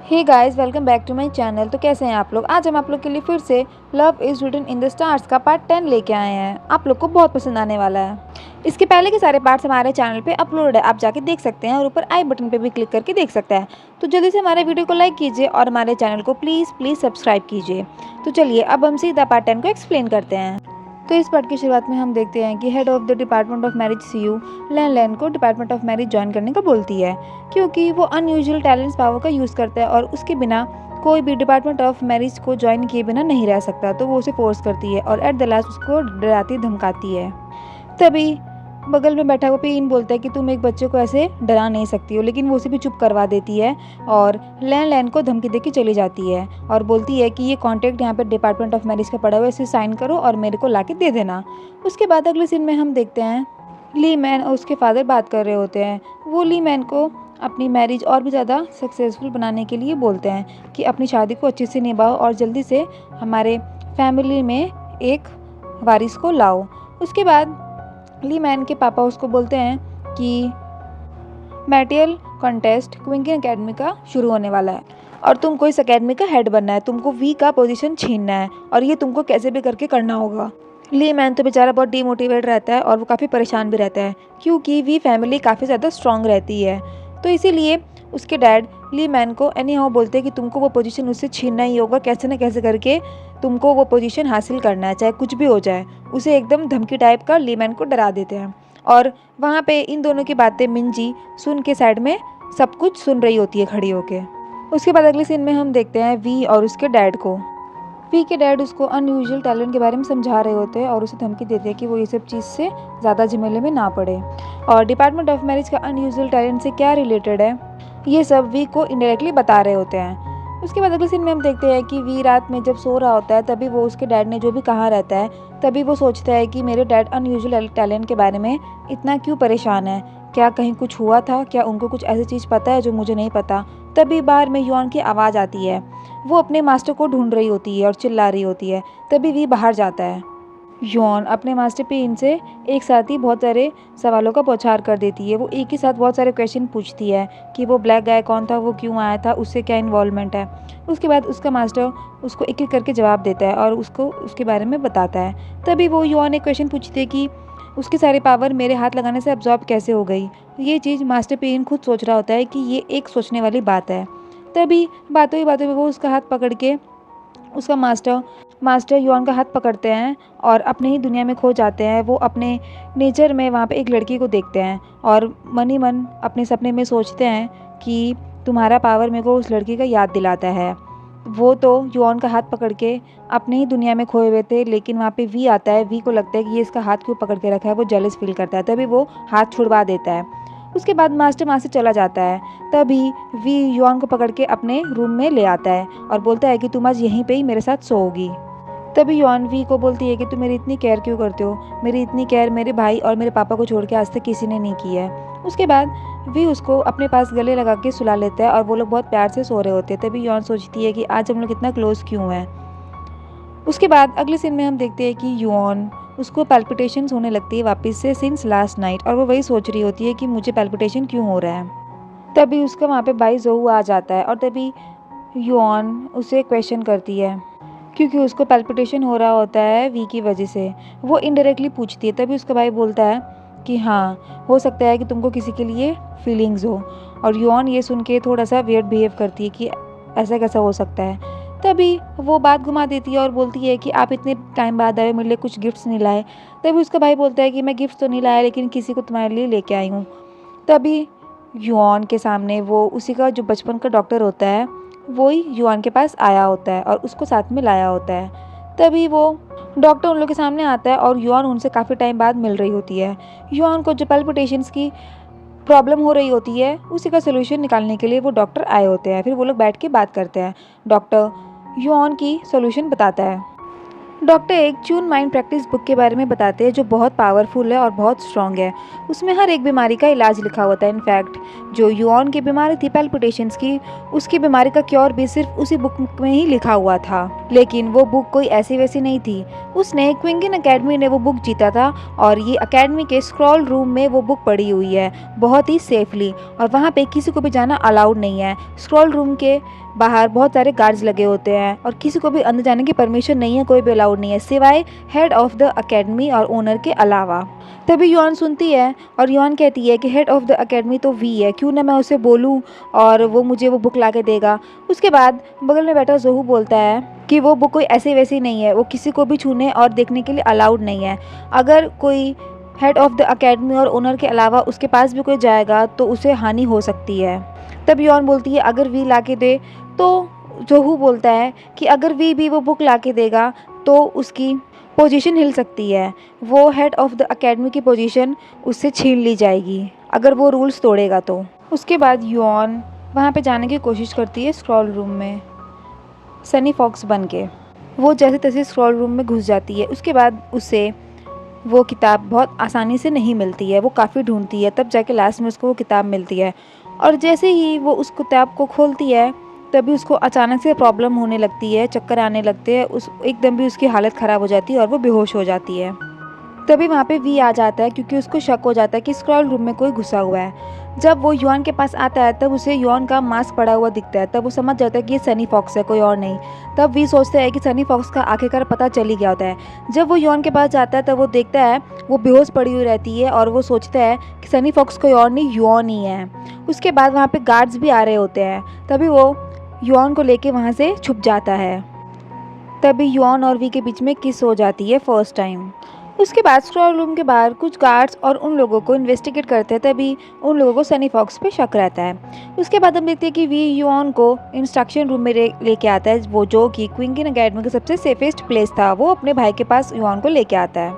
Hey guys, welcome back to my channel. तो कैसे हैं आप लोग। आज हम आप लोग के लिए फिर से love is written in the stars का पार्ट 10 लेके आए हैं। आप लोग को बहुत पसंद आने वाला है। इसके पहले के सारे पार्ट्स हमारे चैनल पे अपलोड है, आप जाके देख सकते हैं और ऊपर आई बटन पे भी क्लिक करके देख सकते हैं। तो जल्दी से हमारे वीडियो को लाइक कीजिए और हमारे चैनल को प्लीज़ सब्सक्राइब कीजिए। तो चलिए अब हम सीधा पार्ट 10 को एक्सप्लेन करते हैं। तो इस पार्ट की शुरुआत में हम देखते हैं कि head of the department of marriage सीयू लैन को डिपार्टमेंट ऑफ मैरिज ज्वाइन करने को बोलती है, क्योंकि वो अनयूजुअल टैलेंट्स पावर का यूज़ करता है और उसके बिना कोई भी डिपार्टमेंट ऑफ मैरिज को ज्वाइन किए बिना नहीं रह सकता। तो वो उसे फोर्स करती है और एट द लास्ट उसको डराती धमकाती है। तभी बगल में बैठा हुआ पीन बोलता है कि तुम एक बच्चे को ऐसे डरा नहीं सकती हो, लेकिन वो उसे भी चुप करवा देती है और लैन को धमकी देके चली जाती है और बोलती है कि ये कॉन्ट्रैक्ट यहाँ पे डिपार्टमेंट ऑफ मैरिज का पड़ा हुआ है, इसे साइन करो और मेरे को लाके दे देना। उसके बाद अगले सीन में हम देखते हैं ली मैन और उसके फादर बात कर रहे होते हैं। वो ली मैन को अपनी मैरिज और भी ज़्यादा सक्सेसफुल बनाने के लिए बोलते हैं कि अपनी शादी को अच्छे से निभाओ और जल्दी से हमारे फैमिली में एक वारिस को लाओ। उसके बाद ली मैन के पापा उसको बोलते हैं कि मैटियल कॉन्टेस्ट क्विंकिन अकेडमी का शुरू होने वाला है और तुमको इस अकेडमी का हेड बनना है, तुमको वी का पोजीशन छीनना है और ये तुमको कैसे भी करके करना होगा। ली मैन तो बेचारा बहुत डीमोटिवेट रहता है और वो काफ़ी परेशान भी रहता है, क्योंकि वी फैमिली काफ़ी ज़्यादा स्ट्रांग रहती है। तो इसीलिए उसके डैड ली मैन को एनी हाउ बोलते हैं कि तुमको वो पोजीशन उससे छीनना ही होगा, कैसे न कैसे करके तुमको वो पोजीशन हासिल करना है, चाहे कुछ भी हो जाए। उसे एकदम धमकी टाइप का ली मैन को डरा देते हैं और वहाँ पे इन दोनों की बातें मिंजी सुन के साइड में सब कुछ सुन रही होती है खड़ी होके। उसके बाद अगले सीन में हम देखते हैं वी और उसके डैड को। वी के डैड उसको अनयूजुअल टैलेंट के बारे में समझा रहे होते हैं और उसे धमकी देते हैं कि वो ये सब चीज़ से ज़्यादा झमेले में ना पड़े। और डिपार्टमेंट ऑफ मैरिज का अनयूजुअल टैलेंट से क्या रिलेटेड है, ये सब वी को इनडायरेक्टली बता रहे होते हैं। उसके बाद अगले सीन में हम देखते हैं कि वी रात में जब सो रहा होता है तभी वो उसके डैड ने जो भी कहा रहता है, तभी वो सोचता है कि मेरे डैड अनयूजुअल टैलेंट के बारे में इतना क्यों परेशान है, क्या कहीं कुछ हुआ था, क्या उनको कुछ ऐसी चीज़ पता है जो मुझे नहीं पता। तभी बाहर में युआन की आवाज़ आती है, वो अपने मास्टर को ढूंढ रही होती है और चिल्ला रही होती है। तभी वी बाहर जाता है। यौन अपने मास्टर पे इनसे एक साथ ही बहुत सारे सवालों का बौछार कर देती है। वो एक ही साथ बहुत सारे क्वेश्चन पूछती है कि वो ब्लैक गाय कौन था, वो क्यों आया था, उससे क्या इन्वॉल्वमेंट है। उसके बाद उसका मास्टर उसको एक एक करके जवाब देता है और उसको उसके बारे में बताता है। तभी वो यौन एक क्वेश्चन पूछती है कि उसकी सारी पावर मेरे हाथ लगाने से अब्जॉर्ब कैसे हो गई। ये चीज़ मास्टर पेन खुद सोच रहा होता है कि ये एक सोचने वाली बात है। तभी बातों ही बातों में वो उसका हाथ पकड़ के उसका मास्टर युआन का हाथ पकड़ते हैं और अपने ही दुनिया में खो जाते हैं। वो अपने नेचर में वहाँ पे एक लड़की को देखते हैं और मन ही मन अपने सपने में सोचते हैं कि तुम्हारा पावर मेरे को उस लड़की का याद दिलाता है। वो तो युआन का हाथ पकड़ के अपने ही दुनिया में खोए हुए थे, लेकिन वहाँ पे वी आता है। वी को लगता है कि ये इसका हाथ क्यों पकड़ के रखा है, वो जेलस फील करता है। तभी वो हाथ छुड़वा देता है। उसके बाद मास्टर वहाँ से चला जाता है। तभी वी युआन को पकड़ के अपने रूम में ले आता है और बोलता है कि तुम आज यहीं पे ही मेरे साथ सोओगी। तभी युआन वी को बोलती है कि तुम मेरी इतनी केयर क्यों करते हो, मेरी इतनी केयर मेरे भाई और मेरे पापा को छोड़ के आज तक किसी ने नहीं की है। उसके बाद वी उसको अपने पास गले लगा के सुला लेता है और वो लोग बहुत प्यार से सो रहे होते हैं। तभी युआन सोचती है कि आज हम लोग इतना क्लोज क्यों हैं। उसके बाद अगले सीन में हम देखते हैं कि युआन उसको पैल्पिटेशंस होने लगती है वापस से सिंस लास्ट नाइट, और वो वही सोच रही होती है कि मुझे पैल्पिटेशन क्यों हो रहा है। तभी उसका वहाँ पे भाई जोहू आ जाता है और तभी युआन उसे क्वेश्चन करती है, क्योंकि उसको पैल्पिटेशन हो रहा होता है वी की वजह से। वो इनडायरेक्टली पूछती है। तभी उसका भाई बोलता है कि हाँ, हो सकता है कि तुमको किसी के लिए फीलिंग्स हो। और युआन ये सुन के थोड़ा सा वियर्ड बिहेव करती है कि ऐसा कैसा हो सकता है। तभी वो बात घुमा देती है और बोलती है कि आप इतने टाइम बाद आए, मेरे लिए कुछ गिफ्ट्स नहीं लाए। तभी उसका भाई बोलता है कि मैं गिफ्ट तो नहीं लाया, लेकिन किसी को तुम्हारे लिए लेके आई हूँ। तभी युआन के सामने वो उसी का जो बचपन का डॉक्टर होता है वो ही युआन के पास आया होता है और उसको साथ में लाया होता है। तभी वो डॉक्टर उन लोग के सामने आता है और युआन उनसे काफ़ी टाइम बाद मिल रही होती है। युआन को जो पैल्पिटेशंस की प्रॉब्लम हो रही होती है उसी का सोल्यूशन निकालने के लिए वो डॉक्टर आए होते हैं। फिर वो लोग बैठ के बात करते हैं। डॉक्टर युआन की सोल्यूशन बताता है। डॉक्टर एक ट्यून माइंड प्रैक्टिस बुक के बारे में बताते हैं जो बहुत पावरफुल है और बहुत स्ट्रॉन्ग है। उसमें हर एक बीमारी का इलाज लिखा होता है। इनफैक्ट जो युआन की बीमारी थी पैल्पिटेशंस की, उसकी बीमारी का क्योर भी सिर्फ उसी बुक में ही लिखा हुआ था। लेकिन वो बुक कोई ऐसी वैसी नहीं थी। उसने क्विंगन अकेडमी ने वो बुक जीता था और ये अकेडमी के स्क्रॉल रूम में वो बुक पड़ी हुई है, बहुत ही सेफली। और वहाँ पे किसी को भी जाना अलाउड नहीं है। स्क्रॉल रूम के बाहर बहुत सारे गार्ड्स लगे होते हैं और किसी को भी अंदर जाने की परमिशन नहीं है, कोई भी अलाउड नहीं है सिवाय हेड ऑफ द अकेडमी और ओनर के अलावा। तभी युआन सुनती है और युआन कहती है कि हेड ऑफ द अकेडमी तो वी है, क्यों ना मैं उसे बोलूं और वो मुझे वो बुक ला के देगा। उसके बाद बगल में बैठा जोहू बोलता है कि वो बुक कोई ऐसी वैसी नहीं है, वो किसी को भी छूने और देखने के लिए अलाउड नहीं है। अगर कोई हेड ऑफ द अकेडमी और ओनर के अलावा उसके पास भी कोई जाएगा तो उसे हानि हो सकती है। तब युआन बोलती है अगर वी ला के दे, तो जोहू बोलता है कि अगर वी भी वो बुक ला के देगा तो उसकी पोजीशन हिल सकती है, वो हेड ऑफ द अकेडमी की पोजीशन उससे छीन ली जाएगी अगर वो रूल्स तोड़ेगा तो। उसके बाद युआन वहाँ पे जाने की कोशिश करती है स्क्रॉल रूम में सनी फॉक्स बन के। वो जैसे तैसे स्क्रॉल रूम में घुस जाती है। उसके बाद उसे वो किताब बहुत आसानी से नहीं मिलती है, वो काफ़ी ढूंढती है, तब जाके लास्ट में उसको वो किताब मिलती है। और जैसे ही वो उस किताब को खोलती है तभी उसको अचानक से प्रॉब्लम होने लगती है, चक्कर आने लगते हैं, उस एकदम भी उसकी हालत ख़राब हो जाती है और वो बेहोश हो जाती है। तभी वहाँ पे वी आ जाता है क्योंकि उसको शक हो जाता है कि स्क्रॉल रूम में कोई घुसा हुआ है। जब वो युआन के पास आता है तब उसे युआन का मास्क पड़ा हुआ दिखता है। तब वो समझ जाता है कि ये सनी फॉक्स है, कोई और नहीं। तब वी सोचता है कि सनी फॉक्स का आखिरकार पता चल ही गया होता है। जब वो युआन के पास जाता है तब वो देखता है वो बेहोश पड़ी हुई रहती है और वो सोचता है कि सनी फॉक्स कोई और नहीं, युआन ही है। उसके बाद वहाँ पे गार्ड्स भी आ रहे होते हैं। तभी वो युआन को लेके वहाँ से छुप जाता है। तभी युआन और वी के बीच में किस हो जाती है फर्स्ट टाइम। उसके बाद स्क्रॉल रूम के बाहर कुछ गार्ड्स और उन लोगों को इन्वेस्टिगेट करते हैं। तभी उन लोगों को सनी फॉक्स पे शक रहता है। उसके बाद हम देखते हैं कि वी युआन को इंस्ट्रक्शन रूम में लेके आता है, वो जो कि क्विंगन अकेडमी का सबसे सेफेस्ट प्लेस था। वो अपने भाई के पास युआन को लेके आता है,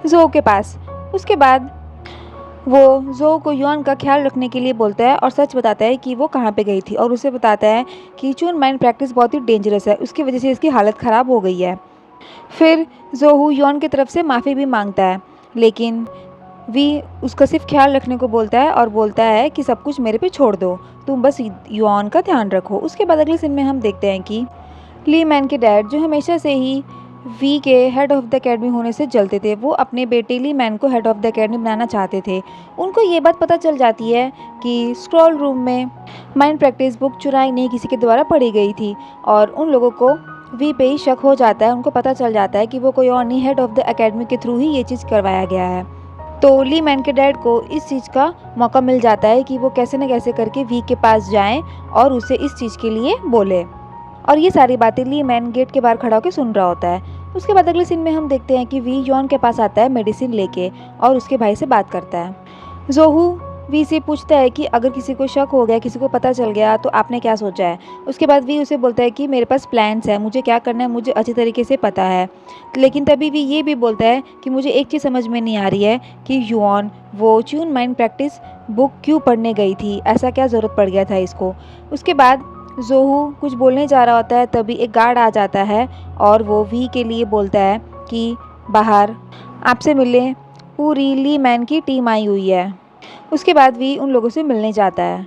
जो के पास। उसके बाद वो जो को युआन का ख्याल रखने के लिए बोलता है और सच बताता है कि वो कहाँ पे गई थी और उसे बताता है कि ट्यून माइंड प्रैक्टिस बहुत ही डेंजरस है, उसकी वजह से इसकी हालत ख़राब हो गई है। फिर जोहू युआन की तरफ से माफ़ी भी मांगता है, लेकिन वी उसका सिर्फ ख्याल रखने को बोलता है और बोलता है कि सब कुछ मेरे पे छोड़ दो, तुम बस युआन का ध्यान रखो। उसके बाद अगले सीन में हम देखते हैं कि ली मैन के डैड, जो हमेशा से ही वी के हेड ऑफ द अकेडमी होने से जलते थे, वो अपने बेटे ली मैन को हेड ऑफ द अकेडमी बनाना चाहते थे। उनको ये बात पता चल जाती है कि स्क्रॉल रूम में माइंड प्रैक्टिस बुक चुराई नहीं किसी के द्वारा पढ़ी गई थी और उन लोगों को वी पे ही शक हो जाता है। उनको पता चल जाता है कि वो कोई और नहीं, हेड ऑफ द अकेडमी के थ्रू ही ये चीज़ करवाया गया है। तो ली मैन के डैड को इस चीज़ का मौका मिल जाता है कि वो कैसे न कैसे करके वी के पास जाएं और उसे इस चीज़ के लिए बोले। और ये सारी बातें ली मैन गेट के बाहर खड़ा होकर सुन रहा होता है। उसके बाद अगले सीन में हम देखते हैं कि वी युआन के पास आता है मेडिसिन लेके और उसके भाई से बात करता है। जोहू वी से पूछता है कि अगर किसी को शक हो गया, किसी को पता चल गया तो आपने क्या सोचा है। उसके बाद वी उसे बोलता है कि मेरे पास प्लान्स है, मुझे क्या करना है मुझे अच्छी तरीके से पता है। लेकिन तभी वी ये भी बोलता है कि मुझे एक चीज़ समझ में नहीं आ रही है कि युआन वो ट्यून माइंड प्रैक्टिस बुक क्यों पढ़ने गई थी, ऐसा क्या ज़रूरत पड़ गया था इसको। उसके बाद जोहू कुछ बोलने जा रहा होता है, तभी एक गार्ड आ जाता है और वो वी के लिए बोलता है कि बाहर आपसे मिलने पूरी ली मैन की टीम आई हुई है। उसके बाद वी उन लोगों से मिलने जाता है।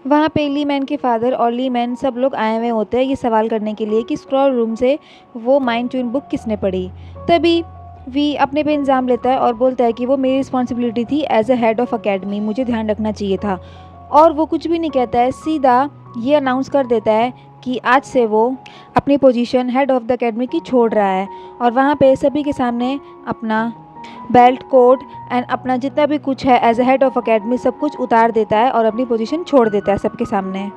वहाँ पे ली मैन के फादर और ली मैन सब लोग आए हुए होते हैं ये सवाल करने के लिए कि स्क्रॉल रूम से वो माइंड ट्यून बुक किसने पढ़ी। तभी वी अपने पे इल्ज़ाम लेता है और बोलता है कि वो मेरी रिस्पॉन्सिबिलिटी थी as a head of academy, मुझे ध्यान रखना चाहिए था। और वो कुछ भी नहीं कहता है, सीधा ये अनाउंस कर देता है कि आज से वो अपनी position head of the academy की छोड़ रहा है। और वहाँ पे सभी के सामने अपना बेल्ट, कोट एंड अपना जितना भी कुछ है as a head of academy सब कुछ उतार देता है और अपनी पोजीशन छोड़ देता है सबके सामने।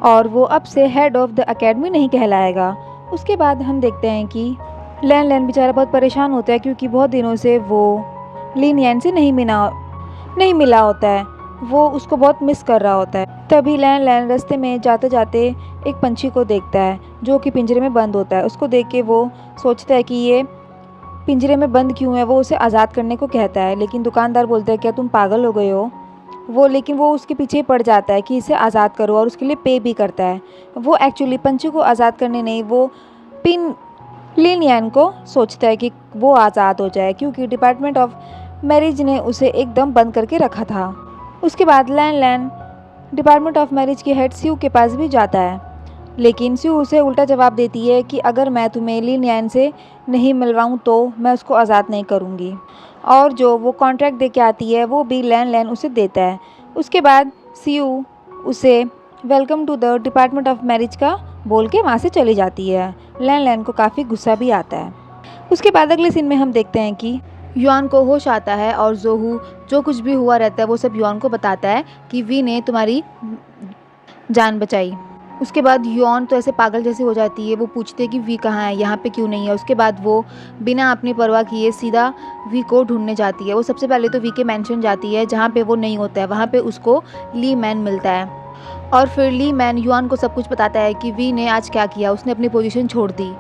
और वो अब से हेड ऑफ द अकेडमी नहीं कहलाएगा। उसके बाद हम देखते हैं कि लैन लैन बेचारा बहुत परेशान होता है क्योंकि बहुत दिनों से वो लिन यैन से नहीं मिला होता है, वो उसको बहुत मिस कर रहा होता है। तभी लैन लैन रास्ते में जाते जाते एक पंछी को देखता है जो कि पिंजरे में बंद होता है। उसको देख के वो सोचता है कि ये पिंजरे में बंद क्यों है, वो उसे आज़ाद करने को कहता है। लेकिन दुकानदार बोलता है क्या तुम पागल हो गए हो। लेकिन वो उसके पीछे पड़ जाता है कि इसे आज़ाद करो और उसके लिए पे भी करता है। वो एक्चुअली पंछी को आज़ाद करने नहीं, वो पिन लिन यान को सोचता है कि वो आज़ाद हो जाए क्योंकि डिपार्टमेंट ऑफ मैरिज ने उसे एकदम बंद करके रखा था। उसके बाद लैन लैन डिपार्टमेंट ऑफ मैरिज के हेड स्यू के पास भी जाता है, लेकिन स्यू उसे उल्टा जवाब देती है कि अगर मैं तुम्हें लिन यान से नहीं मिलवाऊँ तो मैं उसको आज़ाद नहीं करूँगी, और जो वो कॉन्ट्रैक्ट दे के आती है वो भी लैन लैन उसे देता है। उसके बाद स्यू उसे welcome to the department of marriage का बोल के वहाँ से चली जाती है। लैन लैन को काफ़ी गुस्सा भी आता है। उसके बाद अगले सीन में हम देखते हैं कि युआन को होश आता है और जोहू जो कुछ भी हुआ रहता है वो सब युआन को बताता है कि वी ने तुम्हारी जान बचाई। उसके बाद युआन तो ऐसे पागल जैसे हो जाती है, वो पूछते हैं कि वी कहाँ है, यहाँ पे क्यों नहीं है। उसके बाद वो बिना अपनी परवाह किए सीधा वी को ढूंढने जाती है। वो सबसे पहले तो वी के मैंशन जाती है जहाँ पे वो नहीं होता है, वहाँ पे उसको ली मैन मिलता है और फिर ली मैन युआन को सब कुछ बताता है कि वी ने आज क्या किया, उसने अपनी पोजीशन छोड़ दी।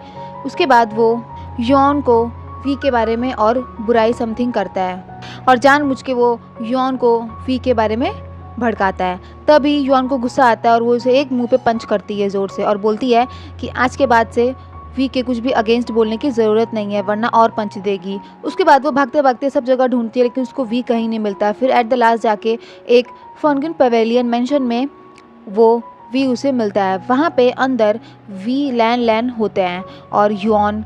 उसके बाद वो युआन को वी के बारे में और बुराई समथिंग करता है और जानबूझ के वो युआन को वी के बारे में भड़काता है। तभी युआन को गुस्सा आता है और वो उसे एक मुंह पे पंच करती है ज़ोर से और बोलती है कि आज के बाद से वी के कुछ भी अगेंस्ट बोलने की ज़रूरत नहीं है वरना और पंच देगी। उसके बाद वो भागते भागते सब जगह ढूंढती है लेकिन उसको वी कहीं नहीं मिलता। फिर एट द लास्ट जाके एक फॉन्गिन पवेलियन मेंशन में वो वी उसे मिलता है। वहाँ पे अंदर वी लैन लैन होते हैं और युआन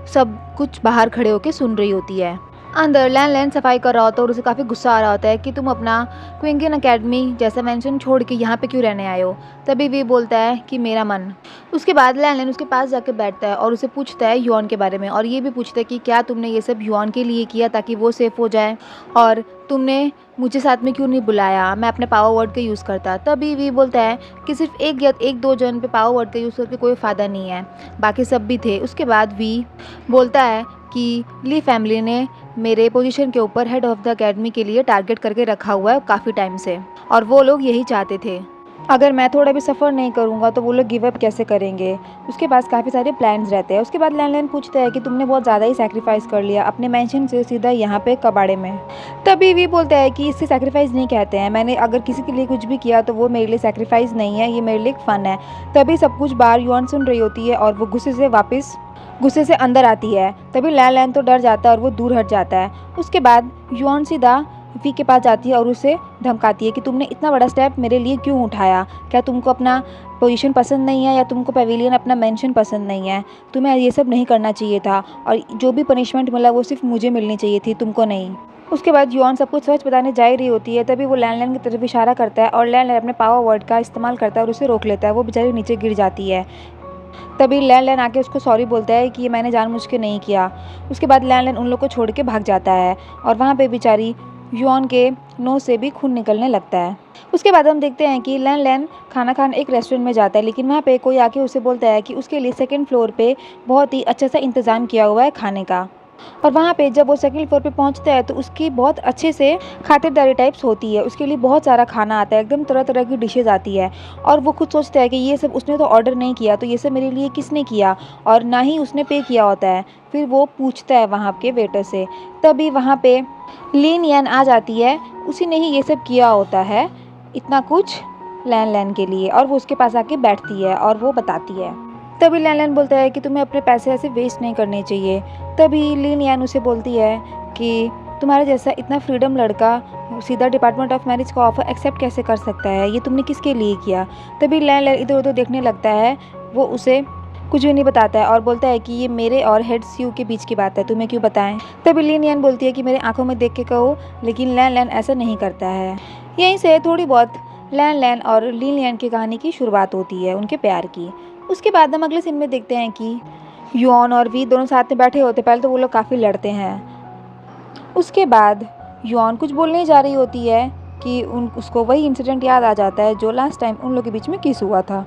सब कुछ बाहर खड़े होकर सुन रही होती है। अंदर लैन लैन सफाई कर रहा होता है और उसे काफ़ी गुस्सा आ रहा होता है कि तुम अपना क्विंगन अकेडमी जैसा मेंशन छोड़ के यहाँ पे क्यों रहने आए हो। तभी वी बोलता है कि मेरा मन। उसके बाद लैन लैन उसके पास जाके बैठता है और उसे पूछता है युआन के बारे में और ये भी पूछता है कि क्या तुमने ये सब युआन के लिए किया ताकि वो सेफ हो जाए, और तुमने मुझे साथ में क्यों नहीं बुलाया, मैं अपने पावर वर्ड का यूज़ करता। तभी वी बोलता है कि सिर्फ एक या एक दो जन पे पावर वर्ड का यूज़ करके कोई फ़ायदा नहीं है, बाकी सब भी थे। उसके बाद वी बोलता है कि ली फैमिली ने मेरे पोजीशन के ऊपर हेड ऑफ़ द अकेडमी के लिए टारगेट करके रखा हुआ है काफ़ी टाइम से, और वो लोग यही चाहते थे। अगर मैं थोड़ा भी सफ़र नहीं करूँगा तो वो लोग गिव अप कैसे करेंगे। उसके पास काफ़ी सारे प्लान्स रहते हैं। उसके बाद लैन लैन पूछता है कि तुमने बहुत ज़्यादा ही सैक्रिफाइस कर लिया अपने मेंशन से सीधा यहाँ पे कबाड़े में। तभी वी बोलता है कि इससे सैक्रिफाइस नहीं कहते हैं, मैंने अगर किसी के लिए कुछ भी किया तो वो मेरे लिए सैक्रिफाइस नहीं है, ये मेरे लिए एक फ़न है। तभी सब कुछ बाहर युआन सुन रही होती है और वो गुस्से से अंदर आती है। तभी लैन लैन तो डर जाता है और वो दूर हट जाता है। उसके बाद युआन सीधा वी के पास जाती है और उसे धमकाती है कि तुमने इतना बड़ा स्टेप मेरे लिए क्यों उठाया, क्या तुमको अपना पोजीशन पसंद नहीं है या तुमको पेविलियन अपना मेंशन पसंद नहीं है, तुम्हें ये सब नहीं करना चाहिए था और जो भी पनिशमेंट मिला वो सिर्फ मुझे मिलनी चाहिए थी, तुमको नहीं। उसके बाद युआन सब कुछ सच बताने जा ही रही होती है। तभी वो लैन लैन की तरफ इशारा करता है और लैन लैन अपने पावर वर्ड का इस्तेमाल करता है और उसे रोक लेता है। वो बेचारी नीचे गिर जाती है। तभी लैन लैन आके उसको सॉरी बोलता है कि ये मैंने जानबूझ के नहीं किया। उसके बाद लैन लैन उन लोग को छोड़ के भाग जाता है और वहाँ पे बेचारी युआन के नोज से भी खून निकलने लगता है। उसके बाद हम देखते हैं कि लैन लैन खाना खाने एक रेस्टोरेंट में जाता है, लेकिन वहाँ पे कोई आके उसे बोलता है कि उसके लिए सेकंड फ्लोर पे बहुत ही अच्छा सा इंतज़ाम किया हुआ है खाने का। और वहाँ पे जब वो सेकंड फ्लोर पे पहुँचता है तो उसकी बहुत अच्छे से खातिरदारी टाइप्स होती है। उसके लिए बहुत सारा खाना आता है, एकदम तरह तरह की डिशेज़ आती है और वो खुद सोचता है कि ये सब उसने तो ऑर्डर नहीं किया, तो ये सब मेरे लिए किसने किया, और ना ही उसने पे किया होता है। फिर वो पूछता है वहाँ के वेटर से। तभी वहाँ पे लिन यान आ जाती है, उसी ने ही ये सब किया होता है इतना कुछ लैन लैन के लिए, और वो उसके पास आके बैठती है और वो बताती है। तभी लैन लैन बोलता है कि तुम्हें अपने पैसे ऐसे वेस्ट नहीं करने चाहिए। तभी लिन यान उसे बोलती है कि तुम्हारे जैसा इतना फ्रीडम लड़का सीधा डिपार्टमेंट ऑफ मैरिज का ऑफर एक्सेप्ट कैसे कर सकता है, ये तुमने किसके लिए किया। तभी लैन लैन इधर उधर देखने लगता है, वो उसे कुछ भी नहीं बताता है और बोलता है कि ये मेरे और हेड स्यू के बीच की बात है, तुम्हें क्यों बताएं। तभी लिन यान बोलती है कि मेरे आंखों में देख के कहो, लेकिन लैन लैन ऐसा नहीं करता है। यहीं से थोड़ी बहुत लैन लैन और लिन यान की कहानी की शुरुआत होती है, उनके प्यार की। उसके बाद हम अगले सीन में देखते हैं कि युआन और वी दोनों साथ में बैठे होते। पहले तो वो लोग काफ़ी लड़ते हैं। उसके बाद युआन कुछ बोलने जा रही होती है कि उसको वही इंसिडेंट याद आ जाता है जो लास्ट टाइम उन लोगों के बीच में किस हुआ था।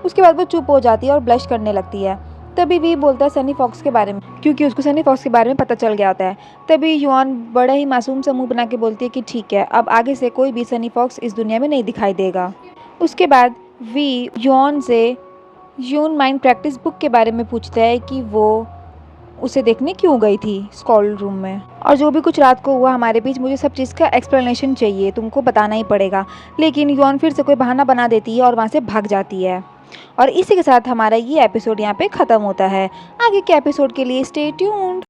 उसके बाद वो चुप हो जाती है और ब्लश करने लगती है। तभी वी बोलता है सनी फॉक्स के बारे में, क्योंकि उसको सनी फॉक्स के बारे में पता चल गया होता है। तभी युआन बड़ा ही मासूम सा मुंह बना के बोलती है कि ठीक है, अब आगे से कोई भी सनी फॉक्स इस दुनिया में नहीं दिखाई देगा। उसके बाद वी युआन से यून माइंड प्रैक्टिस बुक के बारे में पूछता है कि वो उसे देखने क्यों गई थी स्कॉल रूम में, और जो भी कुछ रात को हुआ हमारे बीच, मुझे सब चीज़ का एक्सप्लेनेशन चाहिए, तुमको बताना ही पड़ेगा। लेकिन युआन फिर से कोई बहाना बना देती है और वहाँ से भाग जाती है। और इसी के साथ हमारा ये एपिसोड यहाँ पे ख़त्म होता है। आगे के एपिसोड के लिए स्टे ट्यून्ड।